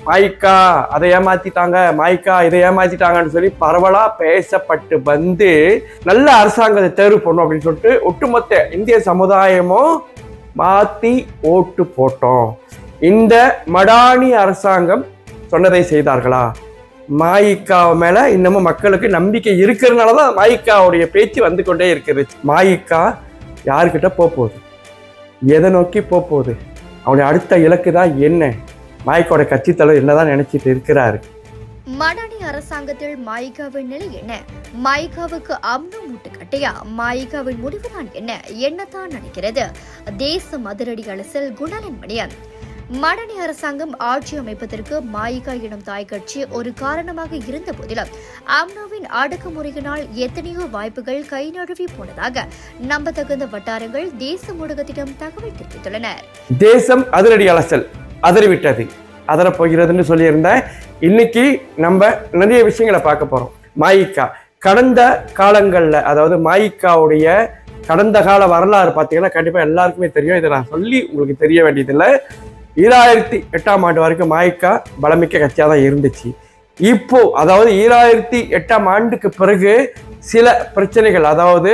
மாய்க்கா அதை ஏமாத்திட்டாங்க, மாய்க்கா இதை ஏமாத்திட்டாங்கன்னு சொல்லி பரவலா பேசப்பட்டு வந்து நல்ல அரசாங்கத்தை தேர்வு பண்ணும் அப்படின்னு சொல்லிட்டு ஒட்டுமொத்த இந்திய சமுதாயமும் மாத்தி ஓட்டு போட்டோம். இந்த மடானி அரசாங்கம் சொன்னதை செய்தார்களா? மாயிக்கா மேல இன்னமும் மக்களுக்கு நம்பிக்கை இருக்கிறதுனாலதான் மாயிக்காவுடைய பேச்சு வந்து கொண்டே இருக்குது. மாயிக்கா யாருக்கிட்ட போகுது, எதை நோக்கி போகுது, அவனுடைய அடுத்த இலக்கு தான் என்ன, மாயிக்காவோட கட்சி தலைவர் என்னதான் நினைச்சிட்டு இருக்கிறாரு? மடானி அரசாங்கத்தில் மாயிகாவின் நிலை என்ன? மாயிகாவுக்கு அம்னோ முட்டுக்கட்டையா? மாயிகாவின் முடிவுதான் என்ன? என்னத்தான் நினைக்கிறது தேசம் அதிரடி அலசல் குணாலன் மணியன். மடானி அரசாங்கம் ஆட்சி அமைப்பதற்கு மாயிகா எனும் தாய் கட்சி ஒரு காரணமாக இருந்த போதிலும் அம்னோவின் அடக்குமுறையினால் எத்தனையோ வாய்ப்புகள் கை நழுவி போனதாக நம்பத்தகுந்த வட்டாரங்கள் தேச ஊடகத்திடம் தகவல் தெரிவித்துள்ளனர். தேசம் அதிரடி அலசல் அதிர்விட்டது, அதரப்போகிறதுன்னு சொல்லியிருந்தேன். இன்னைக்கு நம்ம நிறைய விஷயங்களை பார்க்க போறோம். மாயிக்கா கடந்த காலங்கள்ல, அதாவது மாயிக்காவுடைய கடந்த கால வரலாறு பார்த்தீங்கன்னா கண்டிப்பா எல்லாருக்குமே தெரியும். இதை நான் சொல்லி உங்களுக்கு தெரிய வேண்டியதில்லை. 2008ஆம் ஆண்டு வரைக்கும் மாயிக்கா பலமிக்க கட்சியா தான் இருந்துச்சு. இப்போ அதாவது 2008ஆம் ஆண்டுக்கு பிறகு சில பிரச்சனைகள், அதாவது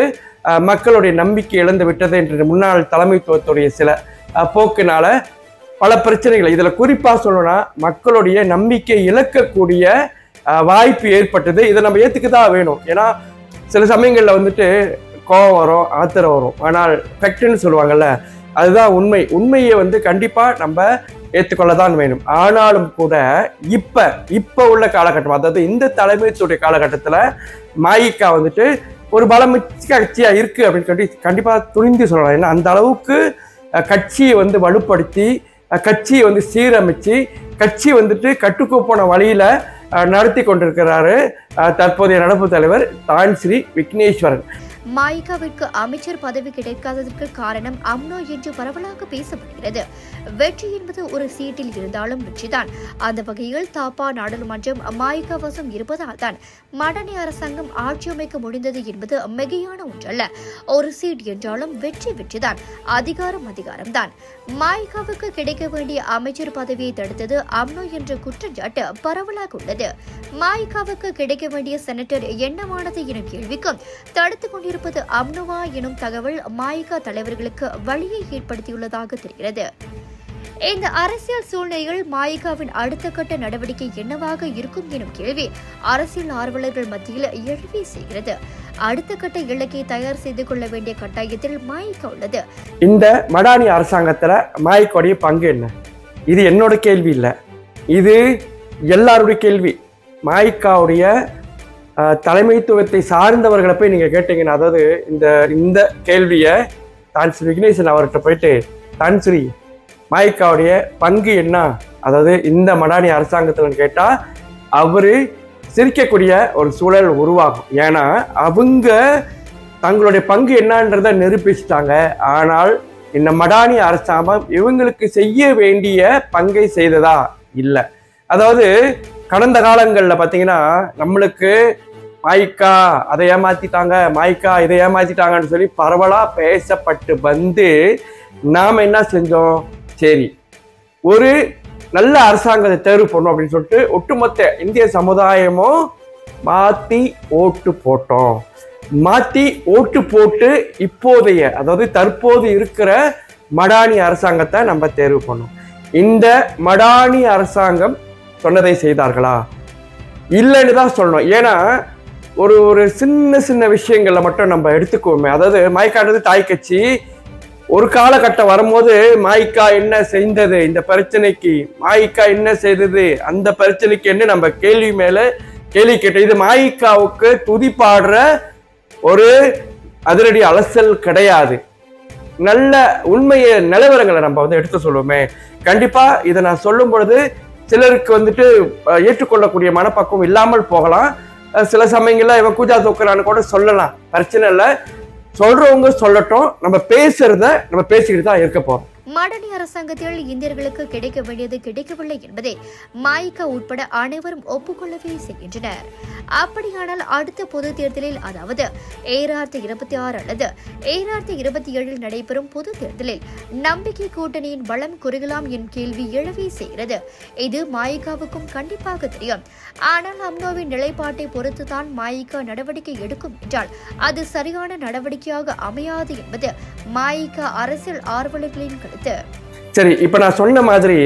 மக்களுடைய நம்பிக்கை இழந்து விட்டது என்ற முன்னாள் தலைமைத்துவத்துடைய சில போக்குனால பல பிரச்சனைகள், இதுல குறிப்பா சொல்லணும்னா மக்களுடைய நம்பிக்கை இழக்கக்கூடிய வாய்ப்பு ஏற்பட்டது. இதை நம்ம ஏத்துக்கதான் வேணும். ஏன்னா சில சமயங்கள்ல வந்துட்டு கோபம் வரும், ஆத்திரம் வரும், ஆனால் ஃபேக்ட்னு சொல்லுவாங்கல்ல, அதுதான் உண்மை. உண்மையை வந்து கண்டிப்பா நம்ம ஏற்றுக்கொள்ளதான் வேணும். ஆனாலும் கூட இப்ப உள்ள காலகட்டம், அதாவது இந்த தலைமைத்துவ காலகட்டத்துல மாயிக்கா வந்துட்டு ஒரு பலமிக்க கட்சியா இருக்கு அப்படின்னு கண்டிப்பா துணிந்து சொல்லலாம். ஏன்னா அந்த அளவுக்கு கட்சியை வந்து வலுப்படுத்தி, கட்சியை வந்து சீரமைச்சு, கட்சி வந்துட்டு கட்டுக்கு போன வழியில நடத்தி கொண்டிருக்கிறாரு தற்போதைய நடப்பு தலைவர் தான் ஸ்ரீ விக்னேஸ்வரன். மாயிகாவிற்கு அமைச்சர் பதவி கிடைக்காததற்கு காரணம் அம்னோ என்று பரவலாக பேசப்படுகிறது. வெற்றி என்பது ஒரு சீட்டில் இருந்தாலும் வெற்றிதான். அந்த வகையில் தாப்பா நாடாளுமன்றம் மாயிகா வசம் இருப்பதால் தான் மடானி அரசாங்கம் ஆட்சி அமைக்க முடிந்தது என்பது மிகையான ஒன்றல்ல. ஒரு சீட் என்றாலும் வெற்றிதான், அதிகாரம்தான். மாயிகாவுக்கு கிடைக்க வேண்டிய அமைச்சர் பதவியை தடுத்தது அம்னோ என்ற குற்றச்சாட்டு பரவலாக உள்ளது. மாயிகாவுக்கு கிடைக்க வேண்டிய செனட்டர் என்னவானது எனும் கேள்விக்கும் தடுத்துக் கொண்டிருப்பது அம்னோவா எனும் தகவல் மாயிகா தலைவர்களுக்கு வழியை ஏற்படுத்தியுள்ளதாக தெரிகிறது. இந்த அரசியல் சூழ்நிலையில் மாயிகாவின் அடுத்த கட்ட நடவடிக்கை என்னவாக இருக்கும் எனும் கேள்வி அரசியல் ஆர்வலர்கள் மத்தியில் எழுவி செய்கிறது. அடுத்த கட்ட இலக்கை தயார் செய்து கொள்ள வேண்டிய கட்டாயத்தில் மாயிகா உள்ளது. இந்த மடானி அரசாங்கத்துல மாயிக்காவுடைய பங்கு என்ன? இது என்னோட கேள்வி இல்லை, இது எல்லாருடைய கேள்வி. மாயிக்காவுடைய தலைமைத்துவத்தை சார்ந்தவர்களை போய் நீங்க கேட்டீங்கன்னா, அதாவது இந்த கேள்வியை தான் ஸ்ரீ விக்னேஸ்வரன் அவர்கிட்ட போயிட்டு, தான் ஸ்ரீ மாயிக்காவுடைய பங்கு என்ன, அதாவது இந்த மடானி அரசாங்கத்தில் கேட்டா அவரு சிரிக்கக்கூடிய ஒரு சூழல் உருவாகும். ஏன்னா அவங்க தங்களுடைய பங்கு என்னன்றதை நிரூபிச்சிட்டாங்க. ஆனால் இந்த மடானி அரசாங்கம் இவங்களுக்கு செய்ய வேண்டிய பங்கை செய்ததா இல்லை. அதாவது கடந்த காலங்களில் பார்த்தீங்கன்னா நம்மளுக்கு மாயிக்கா அதை ஏமாத்திட்டாங்க, மாயிக்கா இதை ஏமாத்திட்டாங்கன்னு சொல்லி பரவலா பேசப்பட்டு வந்து நாம என்ன செஞ்சோம், சரி ஒரு நல்ல அரசாங்கத்தை தேர்வு பண்ணும் அப்படின்னு சொல்லிட்டு ஒட்டுமொத்த இந்திய சமுதாயமும் மாத்தி ஓட்டு போட்டோம். மாத்தி ஓட்டு போட்டு இப்போதைய, அதாவது தற்போது இருக்கிற மடானி அரசாங்கத்தை நம்ம தேர்வு பண்ணோம். இந்த மடானி அரசாங்கம் சொன்னதை செய்தார்களா? இல்லைன்னு தான் சொல்லணும். ஏன்னா ஒரு சின்ன விஷயங்கள்ல மட்டும் நம்ம எடுத்துக்குவோமே. அதாவது மாயிக்கான்றது தாய் கட்சி. ஒரு காலகட்டம் வரும்போது மாயிக்கா என்ன செய்தது, இந்த பிரச்சனைக்கு மாயிக்கா என்ன செய்தது, அந்த பிரச்சனைக்கு என்ன நம்ம கேள்வி மேல கேள்வி கேட்ட. இது மாயிக்காவுக்கு துதிப்பாடுற ஒரு அதிரடி அலசல் கிடையாது. நல்ல உண்மைய நிலவரங்களை நம்ம வந்து எடுத்து சொல்லுவோமே. கண்டிப்பா இதை நான் சொல்லும் பொழுது சிலருக்கு வந்துட்டு ஏற்றுக்கொள்ளக்கூடிய மனப்பக்குவம் இல்லாமல் போகலாம். சில சமயங்கள்ல இவன் கூஜா தூக்குறான்னு கூட சொல்லலாம், பிரச்சனை இல்லை. சொல்றவங்க சொல்லட்டும், நம்ம பேசுறத நம்ம பேசிக்கிட்டு தான் இருக்க போறோம். மடானி அரசாங்கத்தில் இந்தியர்களுக்கு கிடைக்க வேண்டியது கிடைக்கவில்லை என்பதை மாயிகா உட்பட அனைவரும் ஒப்புக்கொள்ளவே செய்கின்றனர். அப்படியானால் அடுத்த பொது தேர்தலில், அதாவது 2026 அல்லது 2027 நடைபெறும் பொது தேர்தலில் நம்பிக்கை கூட்டணியின் பலம் குறையலாம் என் கேள்வி எழவே செய்கிறது. இது மாயிகாவுக்கும் கண்டிப்பாக தெரியும். ஆனால் அம்னோவின் நிலைப்பாட்டை பொறுத்துதான் மாயிகா நடவடிக்கை எடுக்கும் என்றால் அது சரியான நடவடிக்கையாக அமையாது என்பது மாயிகா அரசியல் ஆர்வலர்களின் கருத்து. சரி, இப்ப நான் சொன்ன மாதிரி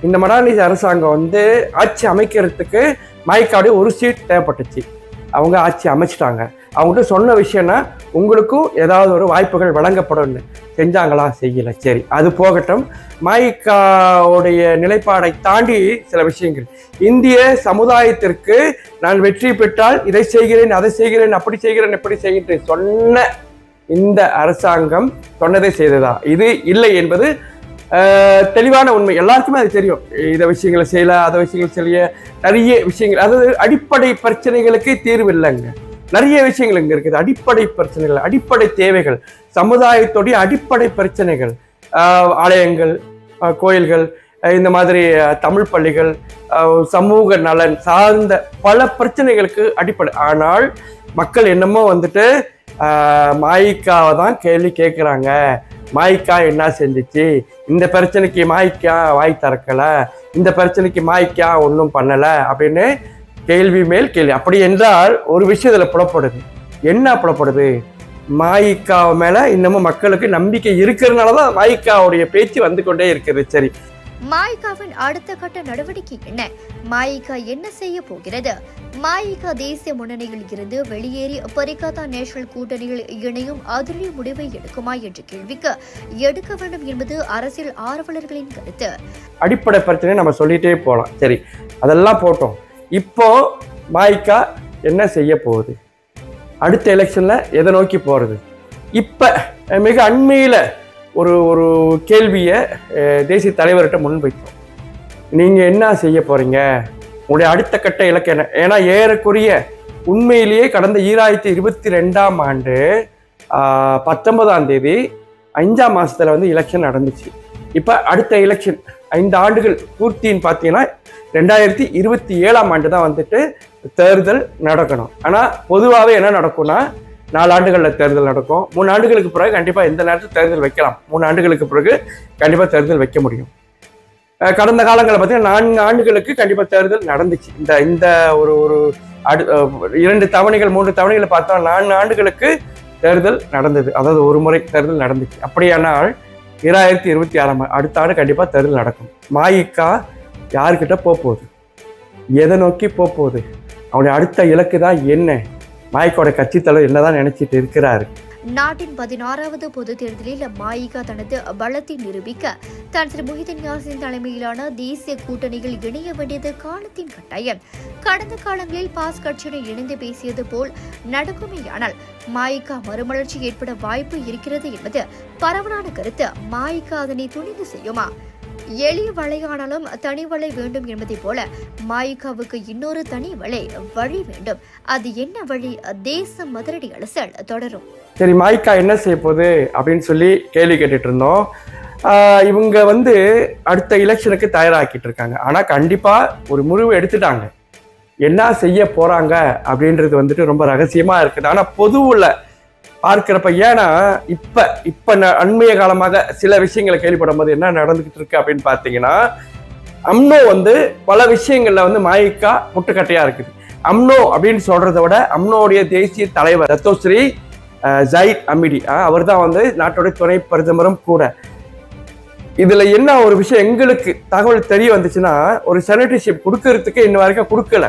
இந்த மடானி அரசாங்கம் வந்து ஆட்சி அமைக்கிறதுக்கு மாயிக்காவுடைய ஒரு சீட் தேவைப்பட்டுச்சு. அவங்க ஆட்சி அமைச்சிட்டாங்க. அவங்ககிட்ட சொன்ன விஷயம்னா உங்களுக்கும் ஏதாவது ஒரு வாய்ப்புகள் வழங்கப்படும். செஞ்சாங்களா? செய்யல. சரி, அது போகட்டும். மாயிக்காவுடைய நிலைப்பாடை தாண்டி சில விஷயங்கள், இந்திய சமுதாயத்திற்கு நான் வெற்றி பெற்றால் இதை செய்கிறேன், அதை செய்கிறேன், அப்படி செய்கிறேன், எப்படி செய்கிறேன் சொன்ன இந்த அரசாங்கம் சொன்னதை செய்ததா? இது இல்லை என்பது தெளிவான உண்மை. எல்லாருக்குமே அது தெரியும். இதை விஷயங்களை செய்யல, அதை விஷயங்கள் செய்ய, நிறைய விஷயங்கள், அதாவது அடிப்படை பிரச்சனைகளுக்கு தீர்வு இல்லைங்க. நிறைய விஷயங்கள் இங்க இருக்குது. அடிப்படை பிரச்சனைகள், அடிப்படை தேவைகள், சமுதாயத்துடைய அடிப்படை பிரச்சனைகள், ஆலயங்கள், கோயில்கள், இந்த மாதிரி தமிழ் பள்ளிகள், சமூக நலன் சார்ந்த பல பிரச்சனைகளுக்கு அடிப்படை. ஆனால் மக்கள் என்னமோ வந்துட்டு மாயிக்காவை தான் கேள்வி கேட்குறாங்க. மாயிக்கா என்ன செஞ்சிச்சு, இந்த பிரச்சனைக்கு மாயிக்கா வாய் திறக்கல, இந்த பிரச்சனைக்கு மாயிக்கா ஒன்றும் பண்ணல அப்படின்னு கேள்வி மேல் கேள்வி. அப்படி என்றால் ஒரு விஷயத்துல புலப்படுது. என்ன புலப்படுது? மாயிக்கா மேல இன்னமும் மக்களுக்கு நம்பிக்கை இருக்கிறதுனாலதான் மாயிக்காவுடைய பேச்சு வந்து கொண்டே இருக்குது. சரி, மாயிகாவின் அடுத்த கட்ட நடவடிக்கை என்ன? மாயிகா என்ன செய்ய போகிறது? மாயிகா தேசிய முன்னணியில் இருந்து வெளியேறி பரிகாத்தா நேஷனல் கூட்டணியில் இணையும் அதிரடி முடிவை எடுக்குமா என்ற கேள்விக்கு எடுக்க வேண்டும் என்பது அரசியல் ஆர்வலர்களின் கருத்து. அடிப்படை பிரச்சனை நம்ம சொல்லிட்டே போலாம். சரி, அதெல்லாம் போட்டோம். இப்போ மாயிகா என்ன செய்ய போகுது? அடுத்த எலெக்ஷன்ல எதை நோக்கி போறது? இப்ப மிக அண்மையில ஒரு ஒரு கேள்வியை தேசிய தலைவர்கிட்ட முன்வைத்தோம். நீங்க என்ன செய்ய போறீங்க? உங்களுடைய அடுத்த கட்ட இலக்கு என்ன? ஏன்னா ஏறக்குறைய உண்மையிலேயே கடந்த 2022ஆம் ஆண்டு 19ஆம் தேதி 5ஆம் மாசத்துல வந்து எலெக்ஷன் நடந்துச்சு. இப்ப அடுத்த எலெக்ஷன் 5 ஆண்டுகள் பூர்த்தின்னு பார்த்தீங்கன்னா 2027ஆம் ஆண்டு தான் வந்துட்டு தேர்தல் நடக்கணும். ஆனா பொதுவாகவே என்ன நடக்கும்னா 4 ஆண்டுகளில் தேர்தல் நடக்கும். 3 ஆண்டுகளுக்கு பிறகு கண்டிப்பாக எந்த நேரத்தில் தேர்தல் வைக்கலாம். 3 ஆண்டுகளுக்கு பிறகு கண்டிப்பாக தேர்தல் வைக்க முடியும். கடந்த காலங்களில் பார்த்தீங்கன்னா 4 ஆண்டுகளுக்கு கண்டிப்பாக தேர்தல் நடந்துச்சு. இந்த ஒரு 2 தவணைகள் 3 தவணைகளை பார்த்தோம் 4 ஆண்டுகளுக்கு தேர்தல் நடந்தது. அதாவது ஒரு முறை தேர்தல் நடந்துச்சு. அப்படியானால் 2026ஆம் அடுத்த ஆண்டு கண்டிப்பாக தேர்தல் நடக்கும். மாயிக்கா யாருக்கிட்ட போகுது? எதை நோக்கி போகுது? அவனுடைய அடுத்த இலக்கு தான் என்ன? மாயிக்காவோட கட்சித் தலைவர் என்னதான் நினைச்சிட்டு இருக்கிறாரு? நாட்டின் 16வது பொது தேர்தலில் மாயிகா தனது பலத்தை நிரூபிக்க தான் திரு முஹிதீன் யாசின் தலைமையிலான தேசிய கூட்டணியில் இணைய வேண்டியது காலத்தின் கட்டாயம். கடந்த காலங்களில் பாஸ் கட்சியுடன் இணைந்து பேசியது போல் நடக்குமேயானால் மாயிகா மறுமலர்ச்சி ஏற்பட வாய்ப்பு இருக்கிறது என்பது பரவலான கருத்து. மாயிகா அதனை துணிந்து செய்யுமா? எளிய வலையானாலும் தனி வலை வேண்டும் என்பதை போல மாயிகாவுக்கு இன்னொரு தனி வழி வேண்டும். அது என்ன வழி? தேசம் மதுரடி அலசல் தொடரும். சரி, மாயிக்கா என்ன செய்ய போகுது அப்படின்னு சொல்லி கேள்வி கேட்டுட்டு இருந்தோம். இவங்க வந்து அடுத்த எலெக்ஷனுக்கு தயாராக்கிட்டு இருக்காங்க. ஆனா கண்டிப்பா ஒரு முடிவு எடுத்துட்டாங்க. என்ன செய்ய போறாங்க அப்படின்றது வந்துட்டு ரொம்ப ரகசியமா இருக்குது. ஆனா பொதுவுல பார்க்கிறப்ப, ஏன்னா இப்ப அண்மைய காலமாக சில விஷயங்களை கேள்விப்படும் போது என்ன நடந்துகிட்டு இருக்கு அப்படின்னு பாத்தீங்கன்னா, அம்னோ வந்து பல விஷயங்கள்ல வந்து மாயிக்கா முட்டுக்கட்டையா இருக்குது. அம்னோ அப்படின்னு சொல்றதை விட அம்னோடைய தேசிய தலைவர் ரத்தோஸ்ரீ ஜயித் அமிடி அவர் தான் வந்து நாட்டோடைய துணை பிரதமரும் கூட. இதுல என்ன ஒரு விஷயம் எங்களுக்கு தகவல் தெரிய வந்துச்சுன்னா, ஒரு செனட்டர்ஷிப் கொடுக்கறதுக்கு இன்ன வரைக்கும் கொடுக்கல.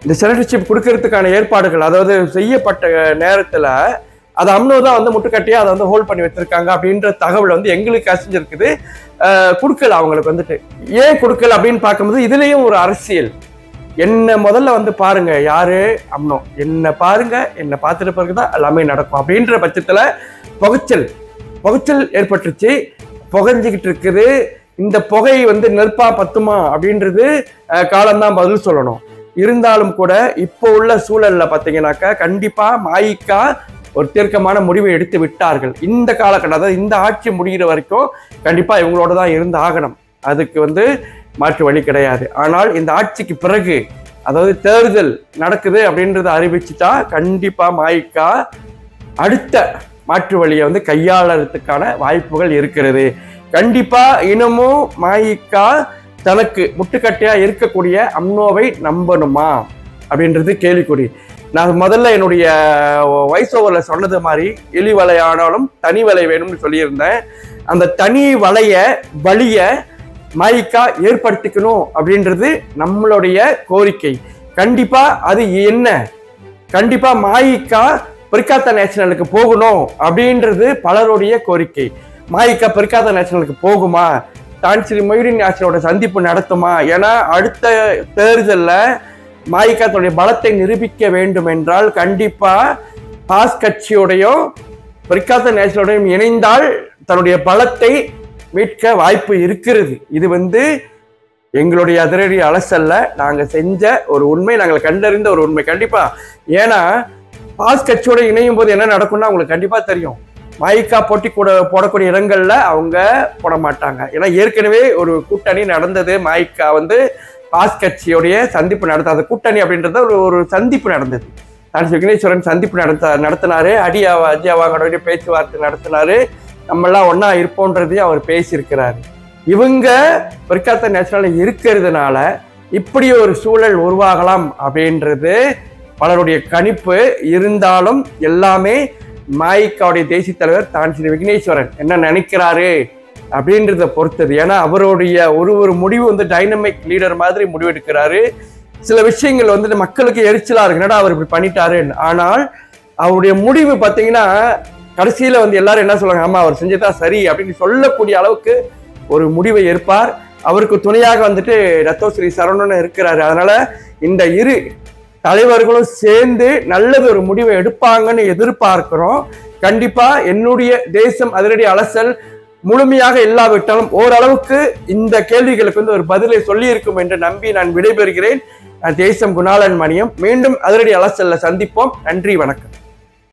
இந்த செனட்டர்ஷிப் கொடுக்கறதுக்கான ஏற்பாடுகள் அதாவது செய்யப்பட்ட நேரத்துல அது அம்னோ தான் வந்து முட்டுக்கட்டியா அதை வந்து ஹோல்ட் பண்ணி வச்சிருக்காங்க அப்படின்ற தகவல் வந்து எங்களுக்கு அசிஞ்சிருக்குது. கொடுக்கல அவங்களுக்கு வந்துட்டு. ஏன் கொடுக்கல அப்படின்னு பார்க்கும்போது இதுலயும் ஒரு அரசியல். என்ன முதல்ல வந்து பாருங்க, யாரு அம்னோ, என்ன பாருங்க, என்ன பார்த்துட்டு பிறகுதான் எல்லாமே நடக்கும் அப்படின்ற பட்சத்துல புகைச்சல் ஏற்பட்டுருச்சு. புகைஞ்சிக்கிட்டு இருக்குது. இந்த புகை வந்து நெருப்பா பத்துமா அப்படின்றது காலம்தான் பதில் சொல்லணும். இருந்தாலும் கூட இப்போ உள்ள சூழல்ல பாத்தீங்கன்னாக்கா கண்டிப்பா மாயிக்கா ஒரு தீர்க்கமான முடிவை எடுத்து விட்டார்கள். இந்த காலகட்டம், அதாவது இந்த ஆட்சி முடிகிற வரைக்கும் கண்டிப்பா இவங்களோட தான் இருந்து ஆகணும். அதுக்கு மாற்று வழி கிடையாது. ஆனால் இந்த ஆட்சிக்கு பிறகு, அதாவது தேர்தல் நடக்குது அப்படின்றத அறிவிச்சுட்டா கண்டிப்பா மாயிகா அடுத்த மாற்று வழியை கையாளறதுக்கான வாய்ப்புகள் இருக்கிறது. கண்டிப்பா இன்னமும் மாயிகா தனக்கு முட்டுக்கட்டையா இருக்கக்கூடிய அம்னோவை நம்பணுமா அப்படின்றது கேள்விக்குறி. நான் முதல்ல என்னுடைய வாய்ஸ் ஓவர்ல சொன்னது மாதிரி எலி வலையானாலும் தனி வலை வேணும்னு சொல்லியிருந்தேன். அந்த தனி வழிய மாயிகா ஏற்படுத்திக்கணும் அப்படின்றது நம்மளுடைய கோரிக்கை. கண்டிப்பா அது என்ன, கண்டிப்பா மாயிகா பெர்காத்தா நேஷனலுக்கு போகணும் அப்படின்றது பலருடைய கோரிக்கை. மாயிகா பெர்காத்தா நேஷனலுக்கு போகுமா, தான் ஸ்ரீ மொய்தீன் யாசினோட சந்திப்பு நடத்துமா? ஏன்னா அடுத்த தேர்தலில் மாயிகா தன்னுடைய பலத்தை நிரூபிக்க வேண்டும் என்றால் கண்டிப்பா பாஸ் கட்சியோடையும் பெர்காத்தா நேஷனலோடையும் இணைந்தால் தன்னுடைய பலத்தை மீட்க வாய்ப்பு இருக்கிறது. இது எங்களுடைய அதிரடி அலசல்ல நாங்கள் செஞ்ச ஒரு உண்மை, நாங்கள் கண்டறிந்த ஒரு உண்மை. கண்டிப்பா ஏன்னா பாஸ் கட்சியோட இணையும் போது என்ன நடக்கும்னா உங்களுக்கு கண்டிப்பா தெரியும். மாயிகா போடக்கூடிய இடங்கள்ல அவங்க போட மாட்டாங்க. ஏன்னா ஏற்கனவே ஒரு கூட்டணி நடந்தது. மாயிகா பாஸ் கட்சியோடைய சந்திப்பு நடத்தாத கூட்டணி அப்படின்றத ஒரு சந்திப்பு நடந்தது. தான் விக்னேஸ்வரன் சந்திப்பு நடத்தினாரு. அஜயாவாக பேச்சுவார்த்தை நடத்தினாரு. நம்மெல்லாம் ஒன்னா இருப்போன்றதையும் அவர் பேசியிருக்கிறாரு. இவங்க பெர்காத்தா நேஷனல் இருக்கிறதுனால இப்படி ஒரு சூழல் உருவாகலாம் அப்படின்றது பலருடைய கணிப்பு. இருந்தாலும் எல்லாமே மாயிகாவுடைய தேசிய தலைவர் தான் ஸ்ரீ விக்னேஸ்வரன் என்ன நினைக்கிறாரு அப்படின்றத பொறுத்தது. ஏன்னா அவருடைய ஒரு முடிவு டைனமிக் லீடர் மாதிரி முடிவெடுக்கிறாரு. சில விஷயங்கள் மக்களுக்கு எரிச்சலா இருக்கு, என்னடா அவர் இப்படி பண்ணிட்டாரு. ஆனால் அவருடைய முடிவு பார்த்தீங்கன்னா கடைசியில எல்லாரும் என்ன சொல்றாங்க, ஆமா அவர் செஞ்சதா சரி அப்படின்னு சொல்லக்கூடிய அளவுக்கு ஒரு முடிவை ஏற்பார். அவருக்கு துணையாக ரத்தோஸ்ரீ சரவணன் இருக்கிறாரு. அதனால இந்த இரு தலைவர்களும் சேர்ந்து நல்லது ஒரு முடிவை எடுப்பாங்கன்னு எதிர்பார்க்கிறோம். கண்டிப்பா என்னுடைய தேசம் அதிரடி அலசல் முழுமையாக இல்லாவிட்டாலும் ஓரளவுக்கு இந்த கேள்விகளுக்கு ஒரு பதிலை சொல்லி இருக்கும் என்று நம்பி நான் விடைபெறுகிறேன். தேசம் குணாளன் மணியம். மீண்டும் அதிரடி அலசல்ல சந்திப்போம். நன்றி, வணக்கம்.